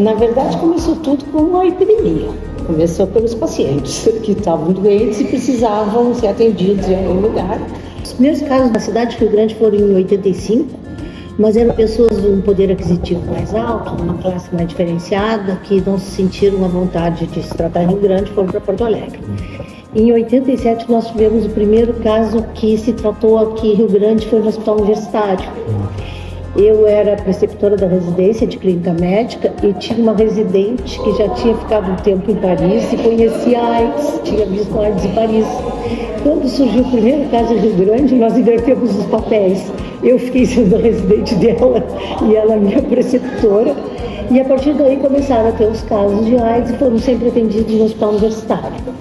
Na verdade, começou tudo com uma epidemia. Começou pelos pacientes que estavam doentes e precisavam ser atendidos em algum lugar. Os primeiros casos na cidade de Rio Grande foram em 85, mas eram pessoas de um poder aquisitivo mais alto, uma classe mais diferenciada, que não se sentiram à vontade de se tratar em Rio Grande e foram para Porto Alegre. Em 87, nós tivemos o primeiro caso que se tratou aqui em Rio Grande, foi no Hospital Universitário. Eu era preceptora da residência de clínica médica e tinha uma residente que já tinha ficado um tempo em Paris e conhecia a AIDS, tinha visto a AIDS em Paris. Quando surgiu o primeiro caso em Rio Grande, nós invertemos os papéis. Eu fiquei sendo a residente dela e ela minha preceptora. E a partir daí começaram a ter os casos de AIDS e foram sempre atendidos no hospital universitário.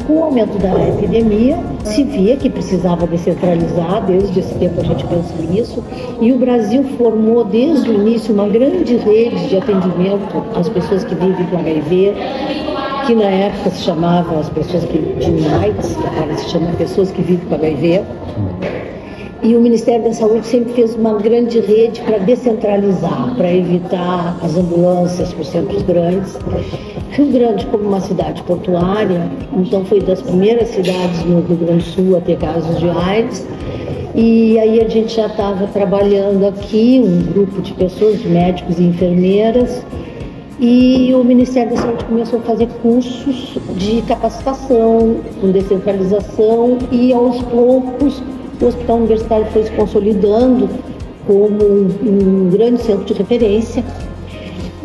Com o aumento da epidemia, se via que precisava descentralizar, desde esse tempo a gente pensa nisso, e o Brasil formou desde o início uma grande rede de atendimento às pessoas que vivem com HIV, que na época se chamava as pessoas que tinham AIDS, que agora se chama pessoas que vivem com HIV. E o Ministério da Saúde sempre fez uma grande rede para descentralizar, para evitar as ambulâncias por centros grandes. Rio Grande, como uma cidade portuária, então foi das primeiras cidades no Rio Grande do Sul a ter casos de AIDS. E aí a gente já estava trabalhando aqui, um grupo de pessoas, de médicos e enfermeiras, e o Ministério da Saúde começou a fazer cursos de capacitação, com descentralização, e aos poucos o Hospital Universitário foi se consolidando como um grande centro de referência.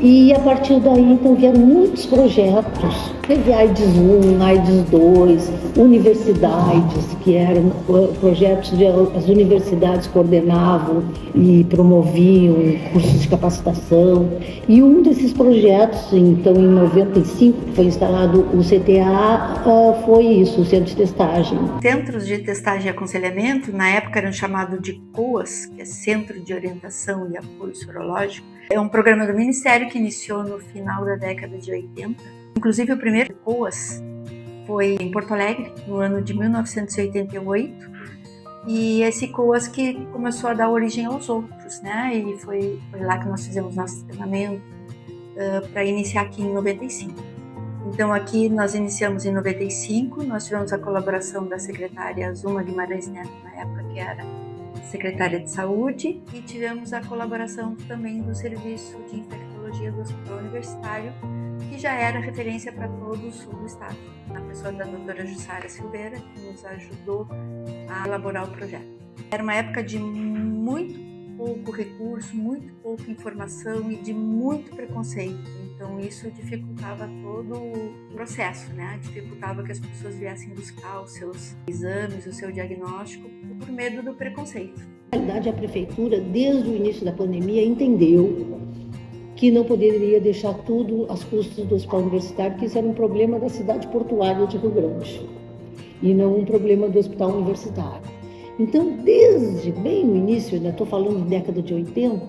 E a partir daí, então, vieram muitos projetos. Teve AIDS 1, AIDS 2, universidades, que eram projetos que as universidades coordenavam e promoviam cursos de capacitação. E um desses projetos, então, em 95, foi instalado o CTA, foi isso, o Centro de Testagem. Centros de Testagem e Aconselhamento, na época eram chamados de COAS, que é Centro de Orientação e Apoio Sorológico. É um programa do Ministério que iniciou no final da década de 80. Inclusive, o primeiro COAS foi em Porto Alegre, no ano de 1988. E esse COAS que começou a dar origem aos outros, né? E foi lá que nós fizemos nosso treinamento para iniciar aqui em 95. Então, aqui nós iniciamos em 95, nós tivemos a colaboração da secretária Zuma Guimarães Neto, na época que era secretária de Saúde, e tivemos a colaboração também do Serviço de Infectologia do Hospital Universitário, que já era referência para todo o sul do estado, na pessoa da doutora Jussara Silveira, que nos ajudou a elaborar o projeto. Era uma época de muito pouco recurso, muito pouca informação e de muito preconceito. Então isso dificultava todo o processo, né? Dificultava que as pessoas viessem buscar os seus exames, o seu diagnóstico, por medo do preconceito. Na realidade, a prefeitura, desde o início da pandemia, entendeu que não poderia deixar tudo às custas do hospital universitário, que isso era um problema da cidade portuária de Rio Grande e não um problema do hospital universitário. Então, desde bem no início, ainda estou falando de década de 80,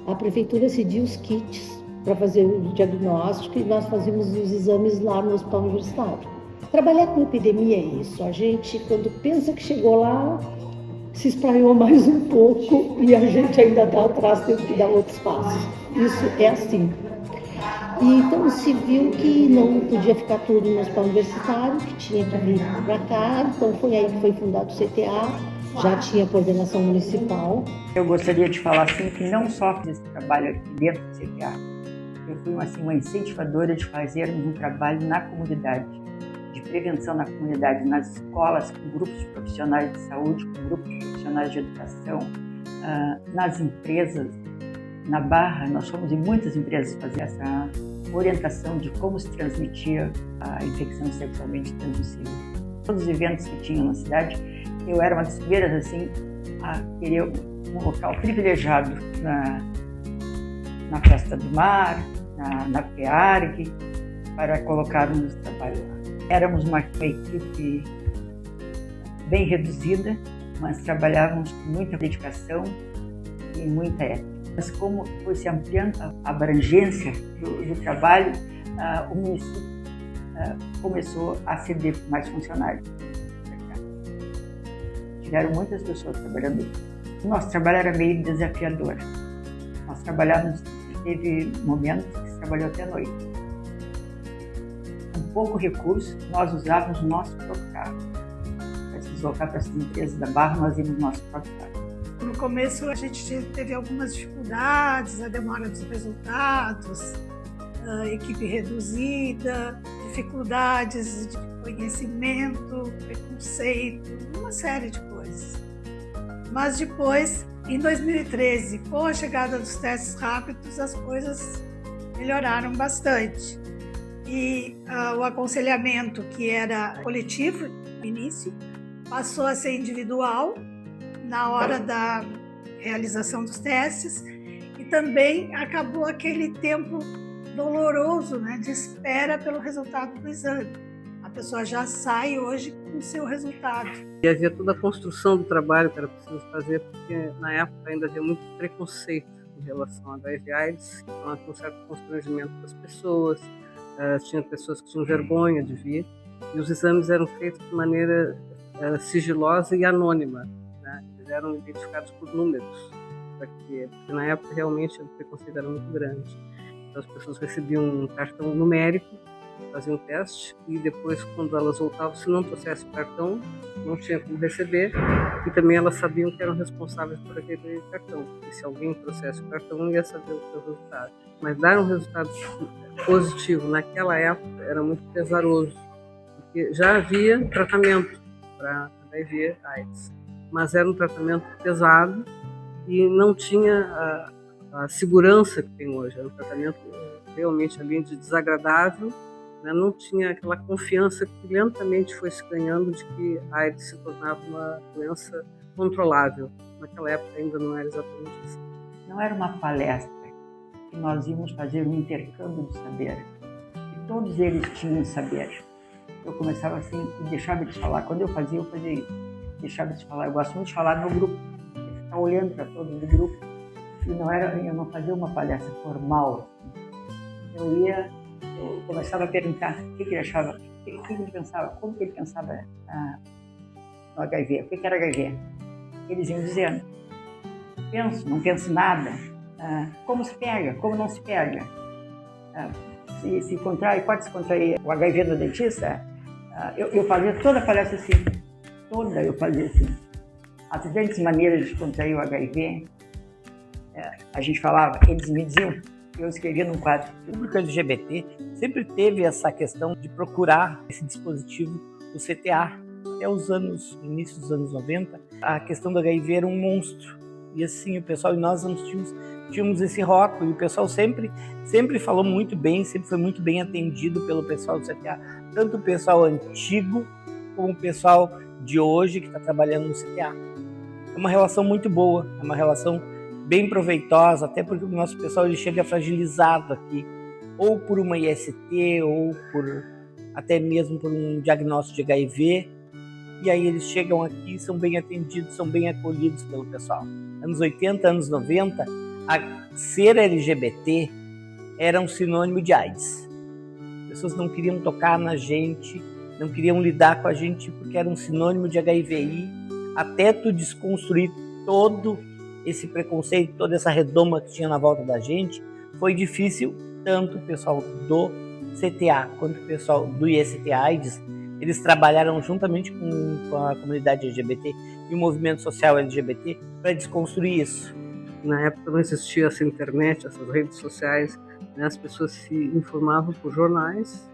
a prefeitura cediu os kits para fazer o diagnóstico e nós fazíamos os exames lá no hospital universitário. Trabalhar com epidemia é isso. A gente, quando pensa que chegou lá, se espraiou mais um pouco e a gente ainda está atrás, tem que dar outros passos. Isso é assim. E então se viu que não podia ficar tudo no hospital universitário, que tinha que vir para cá, então foi aí que foi fundado o CTA. Já tinha coordenação municipal. Eu gostaria de falar assim que não só fiz esse trabalho aqui dentro do CTA, eu fui uma incentivadora de fazermos um trabalho na comunidade, de prevenção na comunidade, nas escolas, com grupos de profissionais de saúde, com grupos de profissionais de educação, nas empresas. Na Barra, nós fomos em muitas empresas fazer essa orientação de como se transmitia a infecção sexualmente transmissível. Todos os eventos que tinham na cidade, eu era uma das primeiras assim, a querer um local privilegiado na Festa do Mar, na FEARG, para colocarmos o trabalho lá. Éramos uma equipe bem reduzida, mas trabalhávamos com muita dedicação e muita ética. Mas como foi se ampliando a abrangência do trabalho, o município começou a ceder mais funcionários. Tiveram muitas pessoas trabalhando. Nosso trabalho era meio desafiador. Nós trabalhávamos, teve momentos que trabalhou até a noite. Com pouco recurso, nós usávamos o nosso próprio carro. Para se deslocar para essas empresas da Barra, nós íamos no nosso próprio carro. No começo a gente teve algumas dificuldades, a demora dos resultados, a equipe reduzida, dificuldades de conhecimento, preconceito, uma série de coisas. Mas depois, em 2013, com a chegada dos testes rápidos, as coisas melhoraram bastante. E o aconselhamento, que era coletivo no início, passou a ser individual na hora da realização dos testes, e também acabou aquele tempo doloroso, né, de espera pelo resultado do exame. A pessoa já sai hoje com o seu resultado. E havia toda a construção do trabalho que era preciso fazer, porque na época ainda havia muito preconceito em relação a HIV/AIDS, então havia um certo constrangimento das pessoas, tinha pessoas que tinham vergonha de vir, e os exames eram feitos de maneira sigilosa e anônima, né? Eles eram identificados por números, porque na época realmente o preconceito era muito grande. Então as pessoas recebiam um cartão numérico, faziam o teste, e depois, quando elas voltavam, se não trouxesse o cartão, não tinha como receber, e também elas sabiam que eram responsáveis por aquele cartão, e se alguém trouxesse o cartão, ia saber o seu resultado. Mas dar um resultado positivo naquela época era muito pesaroso, porque já havia tratamento para HIV/AIDS, mas era um tratamento pesado e não tinha a segurança que tem hoje. Era um tratamento realmente além de desagradável, né? Não tinha aquela confiança que lentamente foi se ganhando de que a AIDS se tornava uma doença controlável. Naquela época ainda não era exatamente assim. Não era uma palestra que nós íamos fazer um intercâmbio de saber, e todos eles tinham saber. Eu começava assim e deixava de falar. Quando eu fazia isso. Deixava de falar. Eu gosto muito de falar no grupo, ficar olhando para todos do grupo. E eu não fazia uma palestra formal. Eu começava a perguntar o que ele achava, o que ele pensava, como que ele pensava no HIV, o que era HIV. Eles iam dizendo, penso, não penso nada, como se pega, como não se pega, se contrai, pode se contrair o HIV do dentista. Eu fazia toda a palestra assim, eu fazia assim. As diferentes maneiras de contrair o HIV, a gente falava, eles me diziam, eu escrevia num quadro. O público LGBT sempre teve essa questão de procurar esse dispositivo do CTA. Até início dos anos 90, a questão do HIV era um monstro. E assim, o pessoal e nós tínhamos esse rótulo, e o pessoal sempre falou muito bem, sempre foi muito bem atendido pelo pessoal do CTA, tanto o pessoal antigo como o pessoal de hoje que está trabalhando no CTA. É uma relação muito boa, é uma relação bem proveitosa, até porque o nosso pessoal ele chega fragilizado aqui, ou por uma IST, ou até mesmo por um diagnóstico de HIV, e aí eles chegam aqui, são bem atendidos, são bem acolhidos pelo pessoal. Anos 80, anos 90, ser LGBT era um sinônimo de AIDS. As pessoas não queriam tocar na gente, não queriam lidar com a gente porque era um sinônimo de HIV. Até tu desconstruir todo esse preconceito, toda essa redoma que tinha na volta da gente, foi difícil. Tanto o pessoal do CTA quanto o pessoal do IST/AIDS, eles trabalharam juntamente com a comunidade LGBT e o movimento social LGBT para desconstruir isso. Na época não existia essa internet, essas redes sociais, né? As pessoas se informavam por jornais,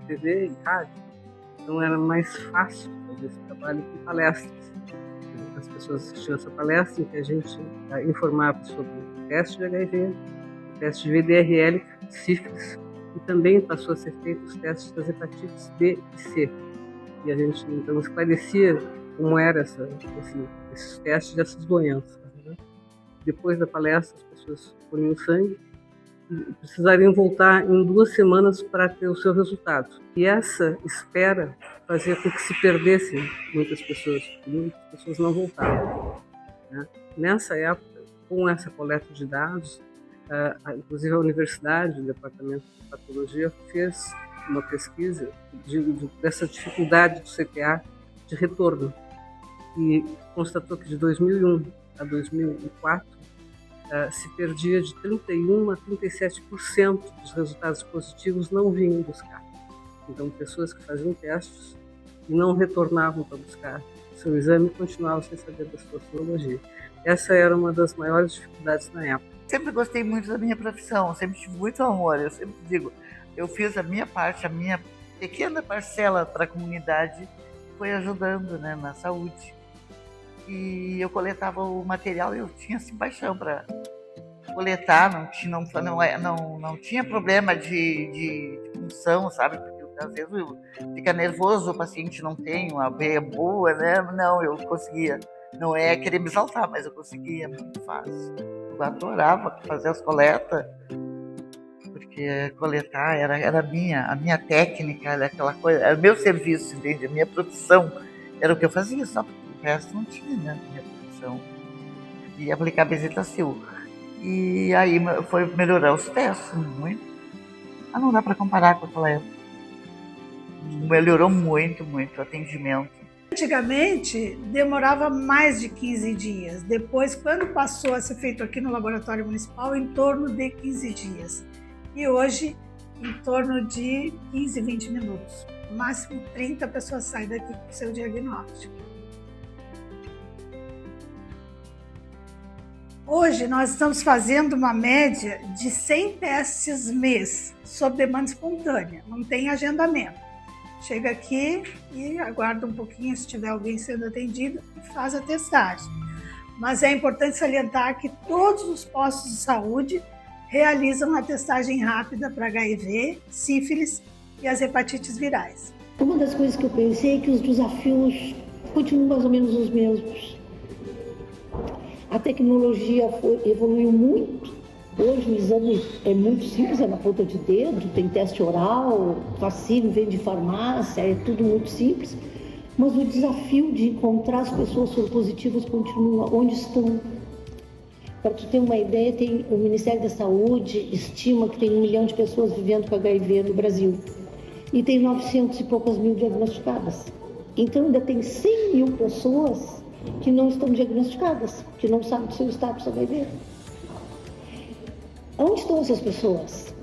TV e rádio. Então era mais fácil fazer esse trabalho com palestras. As pessoas assistiam essa palestra em que a gente informava sobre o teste de HIV, o teste de VDRL, sífilis, e também passou a ser feito os testes das hepatites B e C. E a gente então esclarecia como eram esses testes dessas doenças. Né? Depois da palestra, as pessoas colhiam sangue e precisariam voltar em 2 semanas para ter o seu resultado. E essa espera fazia com que se perdessem muitas pessoas não voltavam. Né? Nessa época, com essa coleta de dados, inclusive a universidade, o departamento de patologia, fez uma pesquisa dessa dificuldade do CTA de retorno e constatou que de 2001 a 2004 se perdia de 31% a 37% dos resultados positivos não vinham buscar. Então, pessoas que faziam testes e não retornavam para buscar seu exame continuavam sem saber da sua sorologia. Essa era uma das maiores dificuldades na época. Sempre gostei muito da minha profissão, sempre tive muito amor. Eu sempre digo, eu fiz a minha parte, a minha pequena parcela para a comunidade, foi ajudando, né, na saúde. E eu coletava o material, eu tinha assim, paixão para coletar, não tinha problema de função, sabe? Porque às vezes fica nervoso, o paciente não tem uma veia boa, né? Não, eu conseguia. Não é querer me exaltar, mas eu conseguia, muito fácil. Eu adorava fazer as coletas, porque coletar era a minha técnica, era aquela coisa, era o meu serviço, entende? A minha profissão era o que eu fazia, só porque o resto não tinha, né? Minha profissão. E aplicar bezetacil. E aí foi melhorar os testes, muito. Não dá para comparar com aquela época. Melhorou muito, muito o atendimento. Antigamente, demorava mais de 15 dias. Depois, quando passou a ser feito aqui no Laboratório Municipal, em torno de 15 dias. E hoje, em torno de 15, 20 minutos. No máximo 30 pessoas saem daqui com o seu diagnóstico. Hoje, nós estamos fazendo uma média de 100 testes mês, sob demanda espontânea, não tem agendamento. Chega aqui e aguarda um pouquinho, se tiver alguém sendo atendido, e faz a testagem. Mas é importante salientar que todos os postos de saúde realizam a testagem rápida para HIV, sífilis e as hepatites virais. Uma das coisas que eu pensei é que os desafios continuam mais ou menos os mesmos. A tecnologia evoluiu muito. Hoje o exame é muito simples, é na ponta de dedo, tem teste oral, vacina vem de farmácia, é tudo muito simples. Mas o desafio de encontrar as pessoas soropositivas continua onde estão. Para tu ter uma ideia, o Ministério da Saúde estima que tem 1 milhão de pessoas vivendo com HIV no Brasil. E tem 900 e poucas mil diagnosticadas. Então ainda tem 100 mil pessoas que não estão diagnosticadas, que não sabem do seu status HIV. Onde estão essas pessoas?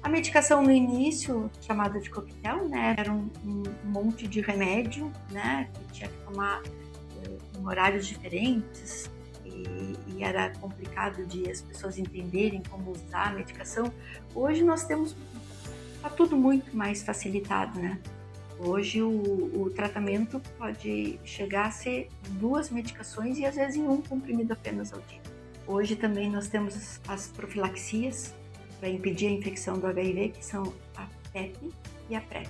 A medicação no início, chamada de coquetel, né, era um monte de remédio, né, que tinha que tomar em horários diferentes e era complicado de as pessoas entenderem como usar a medicação. Hoje nós temos, tá tudo muito mais facilitado, né? Hoje o tratamento pode chegar a ser 2 medicações e às vezes em um comprimido apenas ao dia. Hoje também nós temos as profilaxias para impedir a infecção do HIV, que são a PEP e a PrEP.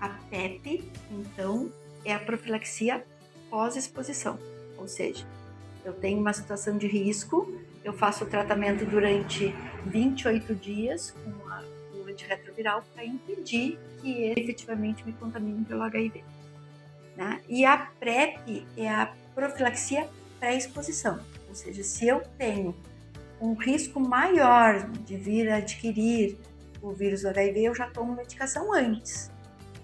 A PEP, então, é a profilaxia pós-exposição, ou seja, eu tenho uma situação de risco, eu faço o tratamento durante 28 dias com o antirretroviral para impedir que ele efetivamente me contamine pelo HIV. Né? E a PrEP é a profilaxia pré-exposição. Ou seja, se eu tenho um risco maior de vir a adquirir o vírus do HIV, eu já tomo medicação antes,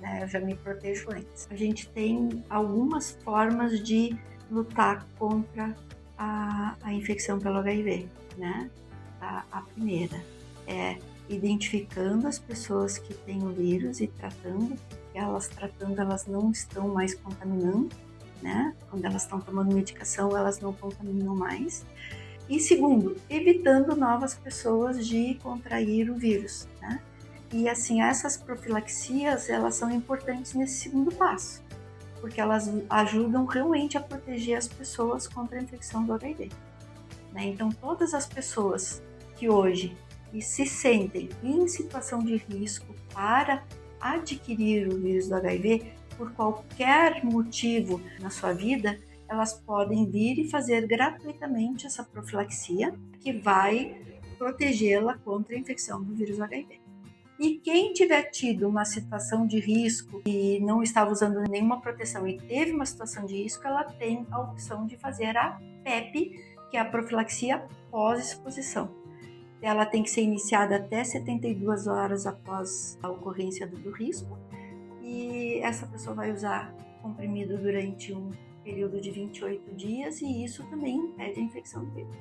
né? Eu já me protejo antes. A gente tem algumas formas de lutar contra a infecção pelo HIV, né? A primeira é identificando as pessoas que têm o vírus e tratando, porque elas não estão mais contaminando, né? Quando elas estão tomando medicação, elas não contaminam mais. E segundo, evitando novas pessoas de contrair o vírus, né? E assim, essas profilaxias, elas são importantes nesse segundo passo, porque elas ajudam realmente a proteger as pessoas contra a infecção do HIV, né? Então, todas as pessoas que hoje se sentem em situação de risco para adquirir o vírus do HIV, por qualquer motivo na sua vida, elas podem vir e fazer gratuitamente essa profilaxia, que vai protegê-la contra a infecção do vírus do HIV. E quem tiver tido uma situação de risco e não estava usando nenhuma proteção e teve uma situação de risco, ela tem a opção de fazer a PEP, que é a profilaxia pós-exposição. Ela tem que ser iniciada até 72 horas após a ocorrência do risco, e essa pessoa vai usar comprimido durante um período de 28 dias e isso também impede a infecção do vírus.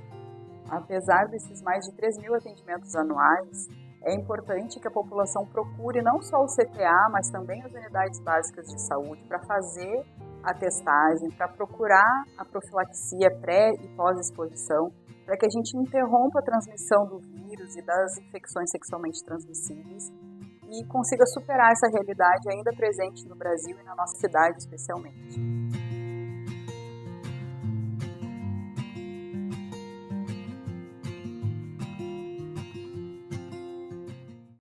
Apesar desses mais de 3.000 atendimentos anuais, é importante que a população procure não só o CTA, mas também as unidades básicas de saúde para fazer a testagem, para procurar a profilaxia pré e pós-exposição, para que a gente interrompa a transmissão do vírus e das infecções sexualmente transmissíveis e consiga superar essa realidade ainda presente no Brasil e na nossa cidade especialmente.